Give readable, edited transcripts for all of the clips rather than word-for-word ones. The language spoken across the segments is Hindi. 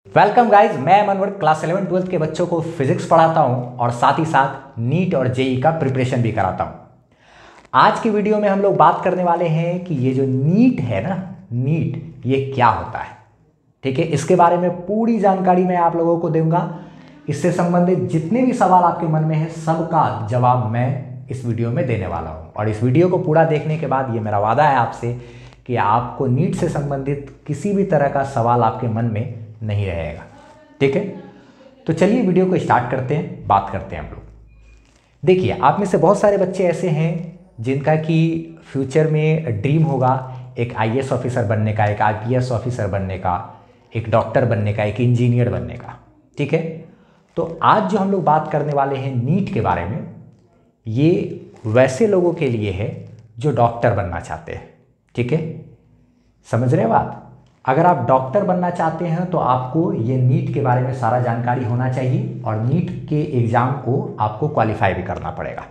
वेलकम गाइज, मैं मनोहर क्लास 11 12 के बच्चों को फिजिक्स पढ़ाता हूं और साथ ही साथ नीट और जेई का प्रिपरेशन भी कराता हूं। आज की वीडियो में हम लोग बात करने वाले हैं कि ये जो नीट है ना, नीट ये क्या होता है। ठीक है, इसके बारे में पूरी जानकारी मैं आप लोगों को दूंगा। इससे संबंधित जितने भी सवाल आपके मन में हैं सबका जवाब मैं इस वीडियो में देने वाला हूं। और इस वीडियो को पूरा देखने के बाद ये मेरा वादा है आपसे कि आपको नीट से संबंधित किसी भी तरह का सवाल आपके मन में नहीं रहेगा। ठीक है, तो चलिए वीडियो को स्टार्ट करते हैं, बात करते हैं हम लोग। देखिए, आप में से बहुत सारे बच्चे ऐसे हैं जिनका कि फ्यूचर में ड्रीम होगा एक आईएएस ऑफिसर बनने का, एक आईपीएस ऑफिसर बनने का, एक डॉक्टर बनने का, एक इंजीनियर बनने का। ठीक है, तो आज जो हम लोग बात करने वाले हैं नीट के बारे में, ये वैसे लोगों के लिए है जो डॉक्टर बनना चाहते हैं। ठीक है, समझ रहे हैं बात। अगर आप डॉक्टर बनना चाहते हैं तो आपको ये नीट के बारे में सारा जानकारी होना चाहिए और नीट के एग्ज़ाम को आपको क्वालिफाई भी करना पड़ेगा।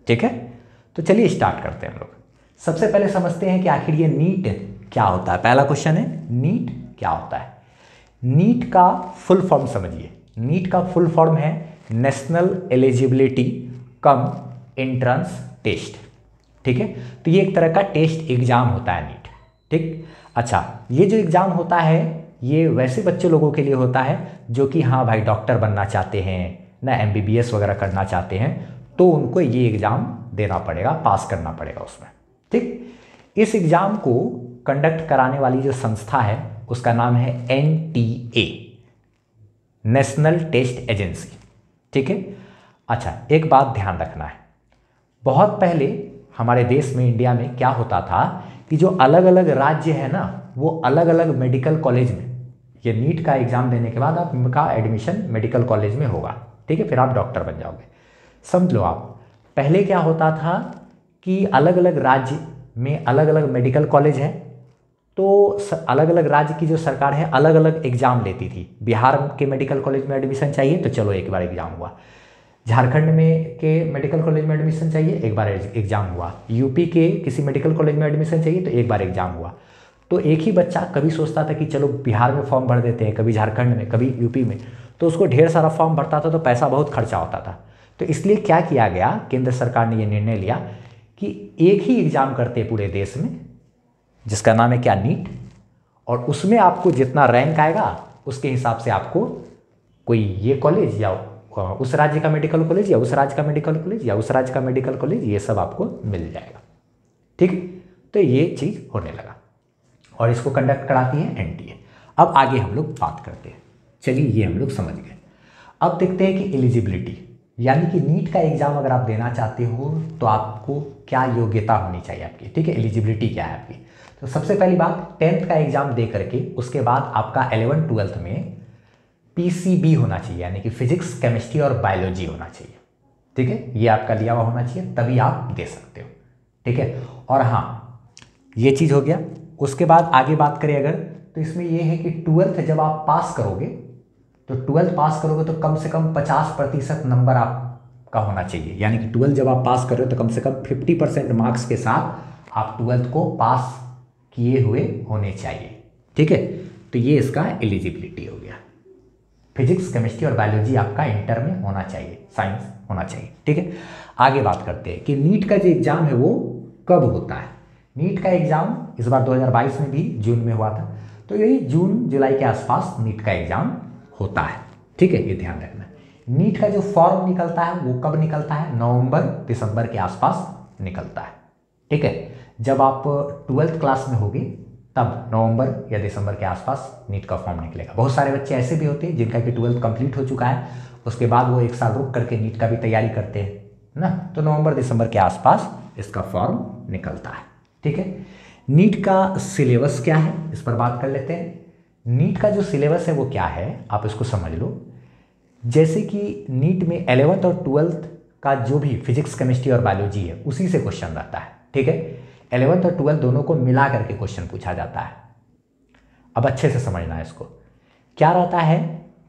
ठीक है, तो चलिए स्टार्ट करते हैं हम लोग। सबसे पहले समझते हैं कि आखिर ये नीट क्या होता है। पहला क्वेश्चन है, नीट क्या होता है। नीट का फुल फॉर्म समझिए। नीट का फुल फॉर्म है national eligibility cum entrance test. ठीक है, तो ये एक तरह का टेस्ट एग्जाम होता है नीट। ठीक, अच्छा, ये जो एग्ज़ाम होता है ये वैसे बच्चे लोगों के लिए होता है जो कि हाँ भाई डॉक्टर बनना चाहते हैं ना, एमबीबीएस वगैरह करना चाहते हैं, तो उनको ये एग्ज़ाम देना पड़ेगा, पास करना पड़ेगा उसमें। ठीक, इस एग्ज़ाम को कंडक्ट कराने वाली जो संस्था है उसका नाम है एनटीए, नेशनल टेस्ट एजेंसी। ठीक है, अच्छा, एक बात ध्यान रखना है, बहुत पहले हमारे देश में, इंडिया में क्या होता था कि जो अलग अलग राज्य है ना, वो अलग अलग मेडिकल कॉलेज में, ये नीट का एग्ज़ाम देने के बाद आपका एडमिशन मेडिकल कॉलेज में होगा। ठीक है, फिर आप डॉक्टर बन जाओगे। समझ लो आप, पहले क्या होता था कि अलग अलग राज्य में अलग अलग मेडिकल कॉलेज है, तो अलग अलग राज्य की जो सरकार है अलग अलग एग्ज़ाम लेती थी। बिहार के मेडिकल कॉलेज में एडमिशन चाहिए तो चलो एक बार एग्ज़ाम हुआ, झारखंड में के मेडिकल कॉलेज में एडमिशन चाहिए एक बार एग्ज़ाम हुआ, यूपी के किसी मेडिकल कॉलेज में एडमिशन चाहिए तो एक बार एग्ज़ाम हुआ। तो एक ही बच्चा कभी सोचता था कि चलो बिहार में फॉर्म भर देते हैं, कभी झारखंड में, कभी यूपी में, तो उसको ढेर सारा फॉर्म भरता था तो पैसा बहुत खर्चा होता था। तो इसलिए क्या किया गया, केंद्र सरकार ने ये निर्णय लिया कि एक ही एग्ज़ाम करते हैं पूरे देश में, जिसका नाम है क्या, नीट। और उसमें आपको जितना रैंक आएगा उसके हिसाब से आपको कोई ये कॉलेज या उस राज्य का मेडिकल कॉलेज या उस राज्य का मेडिकल कॉलेज या उस राज्य का मेडिकल कॉलेज, ये सब आपको मिल जाएगा। ठीक, तो ये चीज़ होने लगा और इसको कंडक्ट कराती है एनटीए। अब आगे हम लोग बात करते हैं। चलिए, ये हम लोग समझ गए। अब देखते हैं कि एलिजिबिलिटी, यानी कि नीट का एग्ज़ाम अगर आप देना चाहते हो तो आपको क्या योग्यता होनी चाहिए आपकी। ठीक है, एलिजिबिलिटी क्या है आपकी। तो सबसे पहली बात, 10th का एग्ज़ाम दे करके उसके बाद आपका 11th 12th में पीसीबी होना चाहिए, यानी कि फिजिक्स, केमिस्ट्री और बायोलॉजी होना चाहिए। ठीक है, ये आपका लिया हुआ होना चाहिए, तभी आप दे सकते हो। ठीक है, और हाँ, ये चीज़ हो गया। उसके बाद आगे बात करें अगर, तो इसमें ये है कि 12th जब आप पास करोगे तो 12th पास करोगे तो कम से कम 50% नंबर आपका होना चाहिए। यानी कि 12th जब आप पास कर रहे हो तो कम से कम 50% मार्क्स के साथ आप 12th को पास किए हुए होने चाहिए। ठीक है, तो ये इसका एलिजिबिलिटी हो गया। फिजिक्स, केमिस्ट्री और बायोलॉजी आपका इंटर में होना चाहिए, साइंस होना चाहिए। ठीक है, आगे बात करते हैं कि नीट का जो एग्ज़ाम है वो कब होता है। नीट का एग्ज़ाम इस बार 2022 में भी जून में हुआ था, तो यही जून जुलाई के आसपास नीट का एग्ज़ाम होता है। ठीक है, ये ध्यान रखना। नीट का जो फॉर्म निकलता है वो कब निकलता है, नवंबर दिसंबर के आसपास निकलता है। ठीक है, जब आप 12th क्लास में होगे तब नवंबर या दिसंबर के आसपास नीट का फॉर्म निकलेगा। बहुत सारे बच्चे ऐसे भी होते हैं जिनका कि 12th कंप्लीट हो चुका है, उसके बाद वो एक साल रुक करके नीट का भी तैयारी करते हैं ना, तो नवंबर दिसंबर के आसपास इसका फॉर्म निकलता है। ठीक है, नीट का सिलेबस क्या है, इस पर बात कर लेते हैं। नीट का जो सिलेबस है वो क्या है, आप इसको समझ लो। जैसे कि नीट में 11th और 12th का जो भी फिजिक्स, केमिस्ट्री और बायोलॉजी है उसी से क्वेश्चन रहता है। ठीक है, 11th और 12th दोनों को मिला करके क्वेश्चन पूछा जाता है। अब अच्छे से समझना है इसको। क्या रहता है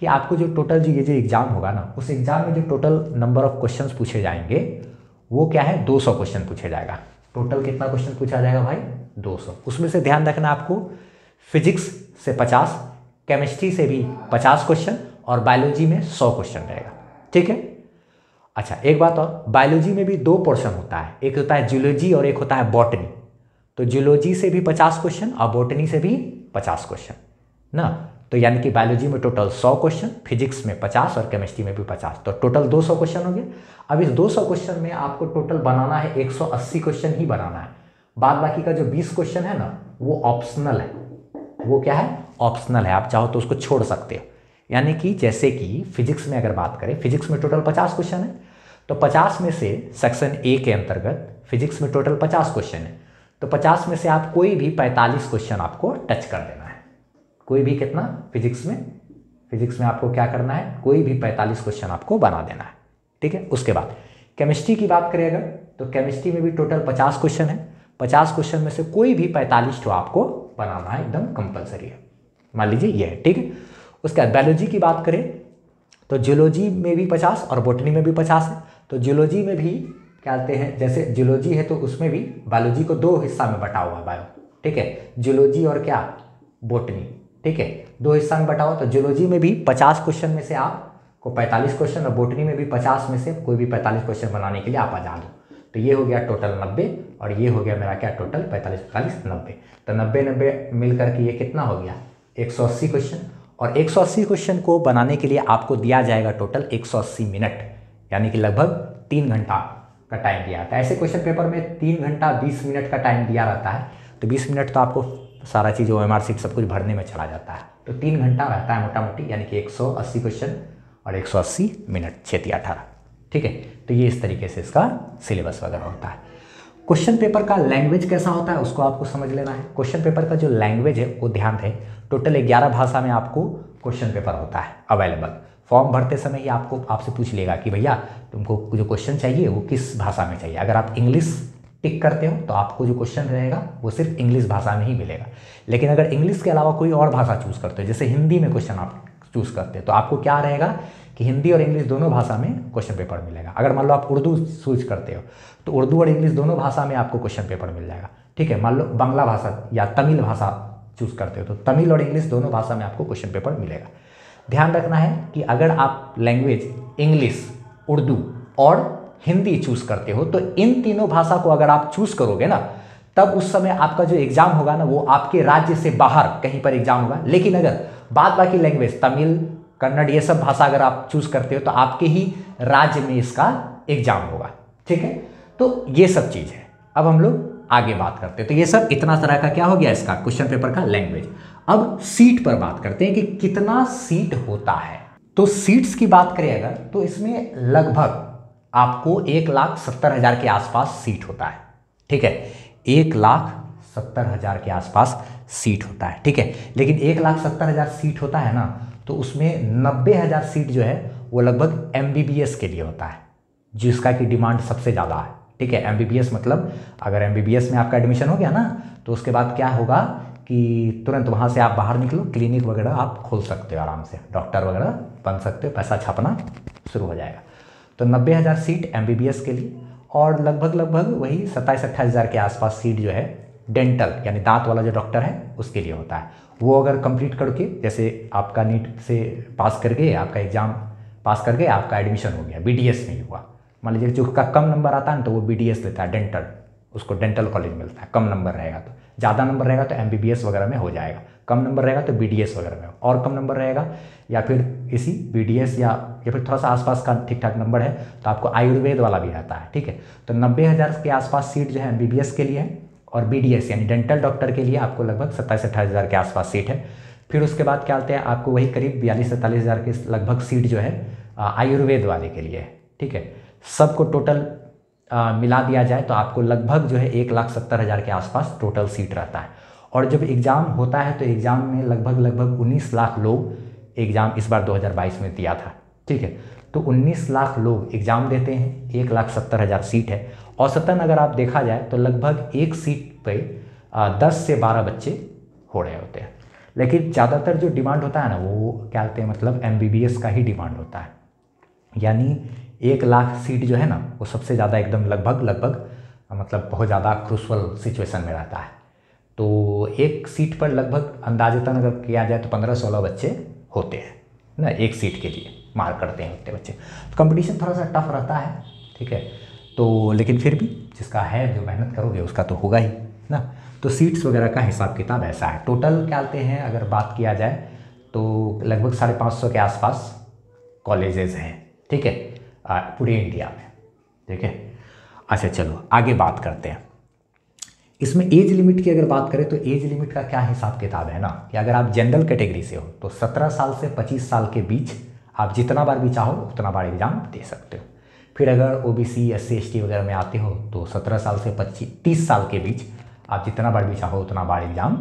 कि आपको जो टोटल जो ये जो एग्ज़ाम होगा ना, उस एग्ज़ाम में जो टोटल नंबर ऑफ क्वेश्चंस पूछे जाएंगे वो क्या है, 200 क्वेश्चन पूछे जाएगा। टोटल कितना क्वेश्चन पूछा जाएगा भाई, 200। उसमें से ध्यान रखना आपको, फिजिक्स से 50, केमिस्ट्री से भी 50 क्वेश्चन और बायोलॉजी में 100 क्वेश्चन रहेगा। ठीक है। अच्छा, एक बात और, बायोलॉजी में भी 2 पोर्शन होता है, एक होता है जूलॉजी और एक होता है बॉटनी। तो जूलॉजी से भी 50 क्वेश्चन और बॉटनी से भी 50 क्वेश्चन ना। तो यानी कि बायोलॉजी में टोटल 100 क्वेश्चन, फिजिक्स में 50 और केमिस्ट्री में भी 50, तो टोटल 200 क्वेश्चन हो गए। अब इस 200 क्वेश्चन में आपको टोटल बनाना है 180 क्वेश्चन ही बनाना है। बाद बाकी का जो 20 क्वेश्चन है ना, वो ऑप्शनल है। वो क्या है? ऑप्शनल है, आप चाहो तो उसको छोड़ सकते हो। यानी कि जैसे कि फिजिक्स में अगर बात करें, फिजिक्स में टोटल 50 क्वेश्चन है, तो 50 में से सेक्शन ए के अंतर्गत फिजिक्स में टोटल 50 क्वेश्चन है, तो 50 में से आप कोई भी 45 क्वेश्चन आपको टच कर देना है। कोई भी कितना? फिजिक्स में आपको क्या करना है? कोई भी 45 क्वेश्चन आपको बना देना है। ठीक है। उसके बाद केमिस्ट्री की बात करें अगर, तो केमिस्ट्री में भी टोटल 50 क्वेश्चन है। 50 क्वेश्चन में से कोई भी 45 तो आपको बनाना है, एकदम कंपलसरी है। मान लीजिए ये है। ठीक है। उसके बाद बायोलॉजी की बात करें तो जूलॉजी में भी 50 और बॉटनी में भी 50 है। तो जूलॉजी में भी क्या कहते हैं, जैसे जूलॉजी है तो उसमें भी बायोलॉजी को 2 हिस्सा में बटा हुआ है बायो। ठीक है। जूलॉजी और क्या? बॉटनी। ठीक है, 2 हिस्सा में बटा हुआ। तो जूलॉजी में भी 50 क्वेश्चन में से आपको 45 क्वेश्चन और बॉटनी में भी 50 में से कोई भी 45 क्वेश्चन बनाने के लिए आप आजाद हो। तो ये हो गया टोटल 90 और ये हो गया मेरा क्या? टोटल 45 90। तो 90 मिल करके ये कितना हो गया? 180 क्वेश्चन। और 180 क्वेश्चन को बनाने के लिए आपको दिया जाएगा टोटल 180 मिनट, यानी कि लगभग 3 घंटा का टाइम दिया जाता है। ऐसे क्वेश्चन पेपर में 3 घंटा 20 मिनट का टाइम दिया रहता है, तो 20 मिनट तो आपको सारा चीज़ OMR शीट सब कुछ भरने में चला जाता है। तो 3 घंटा रहता है मोटा मोटी, यानी कि 180 क्वेश्चन और 180 मिनट 6×18। ठीक है। तो ये इस तरीके से इसका सिलेबस वगैरह होता है। क्वेश्चन पेपर का लैंग्वेज कैसा होता है उसको आपको समझ लेना है। क्वेश्चन पेपर का जो लैंग्वेज है वो ध्यान दें, टोटल 11 भाषा में आपको क्वेश्चन पेपर होता है अवेलेबल। फॉर्म भरते समय ही आपसे पूछ लेगा कि भैया तुमको जो क्वेश्चन चाहिए वो किस भाषा में चाहिए। अगर आप इंग्लिश टिक करते हो तो आपको जो क्वेश्चन रहेगा वो सिर्फ इंग्लिश भाषा में ही मिलेगा। लेकिन अगर इंग्लिश के अलावा कोई और भाषा चूज़ करते हो, जैसे हिंदी में क्वेश्चन आप चूज़ करते हो, तो आपको क्या रहेगा कि हिंदी और इंग्लिश दोनों भाषा में क्वेश्चन पेपर मिलेगा। अगर मान लो आप उर्दू चूज करते हो तो उर्दू और इंग्लिश दोनों भाषा में आपको क्वेश्चन पेपर मिल जाएगा। ठीक है। मान लो बांग्ला भाषा या तमिल भाषा चूज करते हो तो तमिल और इंग्लिश दोनों भाषा में आपको क्वेश्चन पेपर मिलेगा। ध्यान रखना है कि अगर आप लैंग्वेज इंग्लिश, उर्दू और हिंदी चूज करते हो तो इन तीनों भाषा को अगर आप चूज करोगे ना, तब उस समय आपका जो एग्जाम होगा ना वो आपके राज्य से बाहर कहीं पर एग्जाम होगा। लेकिन अगर बाद बाकी लैंग्वेज तमिल, कन्नड़ ये सब भाषा अगर आप चूज करते हो तो आपके ही राज्य में इसका एग्जाम होगा। ठीक है। तो ये सब चीज़ है। अब हम लोग आगे बात करते हैं। तो ये सब इतना तरह का क्या हो गया इसका क्वेश्चन पेपर का लैंग्वेज। अब सीट पर बात करते हैं कि कितना सीट होता है। तो सीट्स की बात करें अगर, तो इसमें लगभग आपको 1,70,000 के आसपास सीट होता है। ठीक है। 1,70,000 के आसपास सीट होता है। ठीक है। लेकिन 1,70,000 सीट होता है ना, तो उसमें 90,000 सीट जो है वो लगभग MBBS के लिए होता है, जिसका की डिमांड सबसे ज़्यादा है। ठीक है। MBBS मतलब अगर MBBS में आपका एडमिशन हो गया ना, तो उसके बाद क्या होगा कि तुरंत वहाँ से आप बाहर निकलो, क्लिनिक वगैरह आप खोल सकते हो आराम से, डॉक्टर वगैरह बन सकते हो, पैसा छापना शुरू हो जाएगा। तो 90,000 सीट MBBS के लिए और लगभग वही 27-28,000 के आसपास सीट जो है डेंटल यानी दांत वाला जो डॉक्टर है उसके लिए होता है। वो अगर कंप्लीट करके, जैसे आपका नीट से पास कर गए, आपका एग्ज़ाम पास कर गए, आपका एडमिशन हो गया, BDS में हुआ, मान लीजिए जो का कम नंबर आता है ना तो वो BDS लेता है डेंटल, उसको डेंटल कॉलेज मिलता है। कम नंबर रहेगा तो, ज़्यादा नंबर रहेगा तो MBBS वगैरह में हो जाएगा, कम नंबर रहेगा तो BDS वगैरह में, और कम नंबर रहेगा या फिर इसी BDS या फिर थोड़ा सा आसपास का ठीक ठाक नंबर है तो आपको आयुर्वेद वाला भी रहता है। ठीक है। तो 90,000 के आसपास सीट जो है MBBS के लिए है और BDS यानी डेंटल डॉक्टर के लिए आपको लगभग 27-28,000 के आसपास सीट है। फिर उसके बाद क्या होते हैं, आपको वही करीब 42-43,000 के लगभग सीट जो है आयुर्वेद वाले के लिए है। ठीक है। सबको टोटल मिला दिया जाए तो आपको लगभग जो है 1,70,000 के आसपास टोटल सीट रहता है। और जब एग्ज़ाम होता है तो एग्ज़ाम में लगभग 19 लाख लोग एग्ज़ाम इस बार 2022 में दिया था। ठीक है। तो 19 लाख लोग एग्ज़ाम देते हैं, 1,70,000 सीट है। औसतन अगर आप देखा जाए तो लगभग एक सीट पे 10 से 12 बच्चे हो रहे होते हैं। लेकिन ज़्यादातर जो डिमांड होता है ना वो क्या कहते हैं, मतलब MBBS का ही डिमांड होता है। यानी 1 लाख सीट जो है ना वो सबसे ज़्यादा एकदम लगभग मतलब बहुत ज़्यादा क्रूशल सिचुएशन में रहता है। तो एक सीट पर लगभग अंदाजतन अगर किया जाए तो 15-16 बच्चे होते हैं ना, एक सीट के लिए मार्क करते हैं उतने बच्चे। तो कंपटीशन थोड़ा सा टफ रहता है, ठीक है। तो लेकिन फिर भी जिसका है, जो मेहनत करोगे उसका तो होगा ही ना। तो सीट्स वगैरह का हिसाब किताब ऐसा है। टोटल क्या आते हैं अगर बात किया जाए तो लगभग 550 के आसपास कॉलेजेस हैं, ठीक है, पूरे इंडिया में, ठीक है। अच्छा चलो आगे बात करते हैं। इसमें एज लिमिट की अगर बात करें तो एज लिमिट का क्या हिसाब किताब है ना, कि अगर आप जनरल कैटेगरी से हो तो 17 साल से 25 साल के बीच आप जितना बार भी चाहो उतना बार एग्ज़ाम दे सकते हो। फिर अगर ओबीसी, एससी, एसटी वगैरह में आते हो तो 17 साल से 30 साल के बीच आप जितना बार भी चाहो उतना बार एग्ज़ाम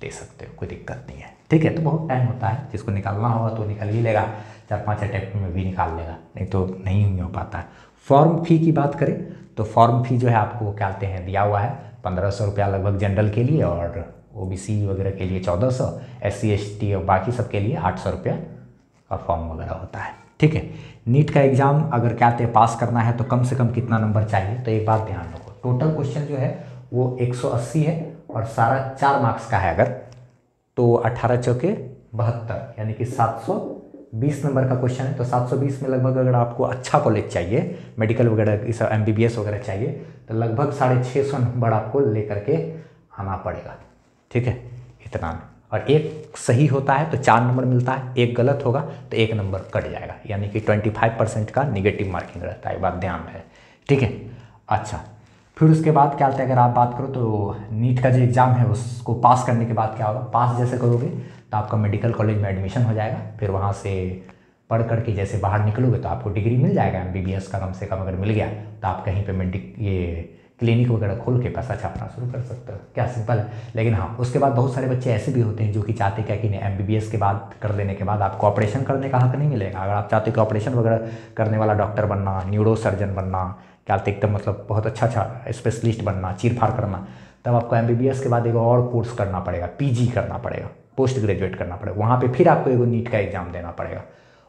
दे सकते हो, कोई दिक्कत नहीं है, ठीक है। तो बहुत टाइम होता है, जिसको निकालना होगा तो निकल ही लेगा, 4-5 अटैम्प्ट में भी निकाल लेगा, नहीं तो नहीं हो पाता है। फॉर्म फी की बात करें तो फॉर्म फी जो है आपको क्या कहते हैं दिया हुआ है 1500 रुपया लगभग जनरल के लिए, और ओबीसी वगैरह के लिए 1400, एससी, एसटी और बाकी सब के लिए 800 रुपया का फॉर्म वगैरह होता है, ठीक है। नीट का एग्ज़ाम अगर क्या कहते हैं पास करना है तो कम से कम कितना नंबर चाहिए, तो एक बात ध्यान रखो, टोटल क्वेश्चन जो है वो 180 है और सारा 4 मार्क्स का है अगर, तो 18 चौके 72 यानी कि 720 नंबर का क्वेश्चन है। तो 720 में लगभग अगर आपको अच्छा कॉलेज चाहिए, मेडिकल वगैरह इस MBBS वगैरह चाहिए, तो लगभग 650 नंबर आपको लेकर के आना पड़ेगा, ठीक है, इतना। और एक सही होता है तो 4 नंबर मिलता है, एक गलत होगा तो 1 नंबर कट जाएगा, यानी कि 25% का निगेटिव मार्किंग रहता है, बात ध्यान में है, ठीक है। अच्छा फिर उसके बाद क्या होता है, अगर आप बात करो तो नीट का जो एग्ज़ाम है उसको पास करने के बाद क्या होगा, पास जैसे करोगे तो आपका मेडिकल कॉलेज में एडमिशन हो जाएगा। फिर वहाँ से पढ़ करके जैसे बाहर निकलोगे तो आपको डिग्री मिल जाएगा MBBS का, कम से कम अगर मिल गया तो आप कहीं पे ये क्लिनिक वगैरह खोल के पैसा छापना शुरू कर सकते हो, क्या सिंपल है। लेकिन हाँ, उसके बाद बहुत सारे बच्चे ऐसे भी होते हैं जो कि चाहते क्या कि MBBS के बाद कर लेने के बाद आपको ऑपरेशन करने का हक नहीं मिलेगा। अगर आप चाहते हो कि ऑपरेशन वगैरह करने वाला डॉक्टर बनना, न्यूरो सर्जन बनना, क्या एकदम मतलब बहुत अच्छा स्पेशलिस्ट बनना, चीर फाड़ करना, तब आपको MBBS के बाद एक और कोर्स करना पड़ेगा, PG करना पड़ेगा, पोस्ट ग्रेजुएट करना पड़ेगा। वहाँ पे फिर आपको एगो नीट का एग्ज़ाम देना पड़ेगा,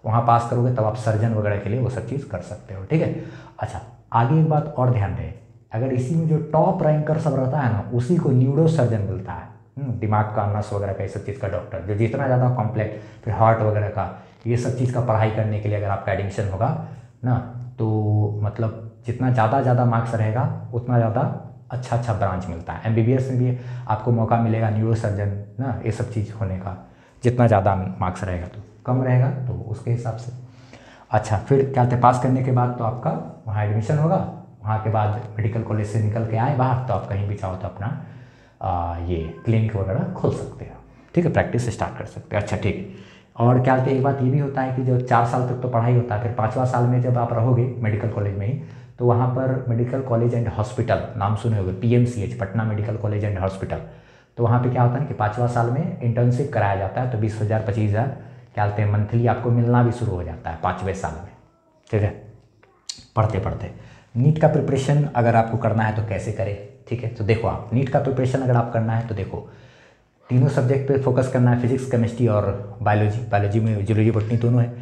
वहाँ पास करोगे तब आप सर्जन वगैरह के लिए वो सब चीज़ कर सकते हो, ठीक है। अच्छा आगे एक बात और ध्यान रहे, अगर इसी में जो टॉप रैंकर सब रहता है ना, उसी को न्यूरो सर्जन मिलता है, दिमाग का, नस वगैरह का, ये सब चीज़ का डॉक्टर, जो जितना ज़्यादा कॉम्प्लेक्स, फिर हार्ट वगैरह का, ये सब चीज़ का पढ़ाई करने के लिए अगर आपका एडमिशन होगा ना, तो मतलब जितना ज़्यादा मार्क्स रहेगा उतना ज़्यादा अच्छा ब्रांच मिलता है। MBBS में भी आपको मौका मिलेगा न्यूरो सर्जन ना, ये सब चीज़ होने का, जितना ज़्यादा मार्क्स रहेगा, तो कम रहेगा तो उसके हिसाब से। अच्छा फिर क्या कहते हैं, पास करने के बाद तो आपका वहाँ एडमिशन होगा, वहाँ के बाद मेडिकल कॉलेज से निकल के आए बाहर तो आप कहीं भी चाहो तो अपना ये क्लिनिक वगैरह खोल सकते हो, ठीक है, प्रैक्टिस स्टार्ट कर सकते हो। अच्छा ठीक है। और क्या कहते हैं, एक बात ये भी होता है कि जो 4 साल तक तो पढ़ाई होता है, फिर 5वां साल में जब आप रहोगे मेडिकल कॉलेज में ही, तो वहाँ पर मेडिकल कॉलेज एंड हॉस्पिटल, नाम सुने होंगे, PMCH, Patna medical college and hospital. तो वहाँ पे क्या होता है कि 5वां साल में इंटर्नशिप कराया जाता है, तो 20,000 25,000 क्या कहते हैं मंथली आपको मिलना भी शुरू हो जाता है 5वें साल में, ठीक है, पढ़ते पढ़ते। नीट का प्रिपरेशन अगर आपको करना है तो कैसे करें, ठीक है। तो देखो आप नीट का प्रिपरेशन अगर आप करना है तो देखो, तीनों सब्जेक्ट पे फोकस करना है, फिजिक्स, केमिस्ट्री और बायोलॉजी में जूलॉजी बॉटनी दोनों है,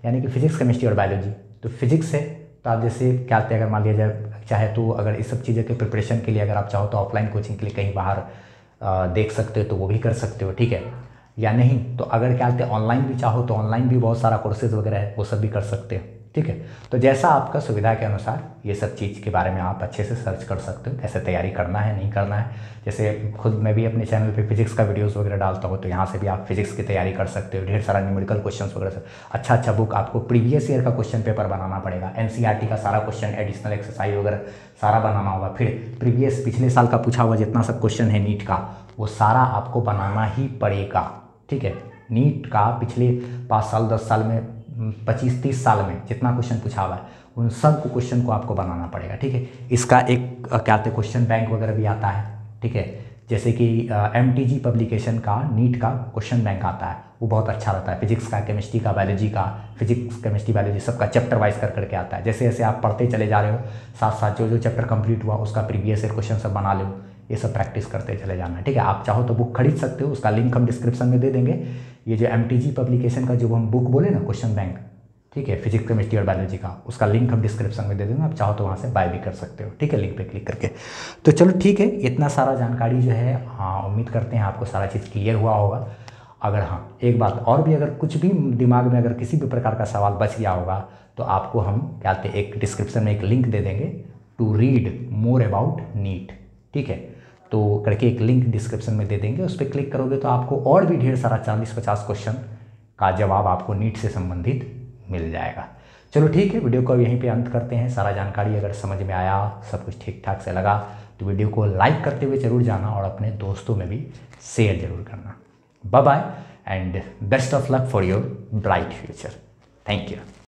यानी कि फिजिक्स, केमिस्ट्री और बायोलॉजी। तो फिजिक्स है तो आप जैसे क्या कहते हैं, अगर मान लिया जाए चाहे तो अगर इस सब चीज़ों के प्रिपरेशन के लिए अगर आप चाहो तो ऑफलाइन कोचिंग के लिए कहीं बाहर देख सकते हो तो वो भी कर सकते हो, ठीक है। या नहीं तो अगर क्या कहते हैं ऑनलाइन भी चाहो तो ऑनलाइन भी बहुत सारा कोर्सेज वगैरह है, वो सब भी कर सकते हो, ठीक है। तो जैसा आपका सुविधा के अनुसार ये सब चीज़ के बारे में आप अच्छे से सर्च कर सकते हो, कैसे तैयारी करना है, नहीं करना है। जैसे खुद मैं भी अपने चैनल पे फिजिक्स का वीडियोस वगैरह डालता हूँ, तो यहाँ से भी आप फिजिक्स की तैयारी कर सकते हो। ढेर सारा न्यूमेरिकल क्वेश्चंस वगैरह से अच्छा बुक, आपको प्रीवियस ईयर का क्वेश्चन पेपर बनाना पड़ेगा, NCERT का सारा क्वेश्चन, एडिशनल एक्सरसाइज वगैरह सारा बनाना होगा। फिर प्रीवियस पिछले साल का पूछा हुआ जितना सब क्वेश्चन है नीट का, वो सारा आपको बनाना ही पड़ेगा, ठीक है। नीट का पिछले 5 साल 10 साल में 25-30 साल में जितना क्वेश्चन पूछा हुआ है उन सब को क्वेश्चन को आपको बनाना पड़ेगा, ठीक है। इसका एक क्या कहते हैं क्वेश्चन बैंक वगैरह भी आता है, ठीक है। जैसे कि MTG पब्लिकेशन का नीट का क्वेश्चन बैंक आता है, वो बहुत अच्छा रहता है, फिजिक्स का, केमिस्ट्री का, बायोलॉजी का, फिजिक्स, केमिस्ट्री, बायोलॉजी सबका चैप्टर वाइज करके आता है। जैसे जैसे आप पढ़ते चले जा रहे हो, साथ साथ जो चैप्टर कंप्लीट हुआ उसका प्रीवियस ईयर क्वेश्चन सब बना लो, ये सब प्रैक्टिस करते चले जाना है, ठीक है। आप चाहो तो बुक खरीद सकते हो, उसका लिंक हम डिस्क्रिप्शन में दे देंगे। ये जो MTG पब्लिकेशन का जो हम बुक बोले ना क्वेश्चन बैंक, ठीक है, फिजिक्स केमिस्ट्री और बायोलॉजी का, उसका लिंक हम डिस्क्रिप्शन में दे देंगे, आप चाहो तो वहाँ से बाय भी कर सकते हो, ठीक है, लिंक पे क्लिक करके। तो चलो ठीक है, इतना सारा जानकारी जो है, हाँ उम्मीद करते हैं आपको सारा चीज़ क्लियर हुआ होगा। अगर हाँ एक बात और भी, अगर कुछ भी दिमाग में अगर किसी भी प्रकार का सवाल बच गया होगा तो आपको हम क्या कहते हैं, एक डिस्क्रिप्शन में एक लिंक दे देंगे to read more about NEET, ठीक है, तो करके एक लिंक डिस्क्रिप्शन में दे देंगे, उस पर क्लिक करोगे तो आपको और भी ढेर सारा 40-50 क्वेश्चन का जवाब आपको नीट से संबंधित मिल जाएगा। चलो ठीक है, वीडियो को यहीं पे अंत करते हैं। सारा जानकारी अगर समझ में आया, सब कुछ ठीक ठाक से लगा तो वीडियो को लाइक करते हुए ज़रूर जाना और अपने दोस्तों में भी शेयर ज़रूर करना। Bye bye and best of luck for your bright future. Thank you.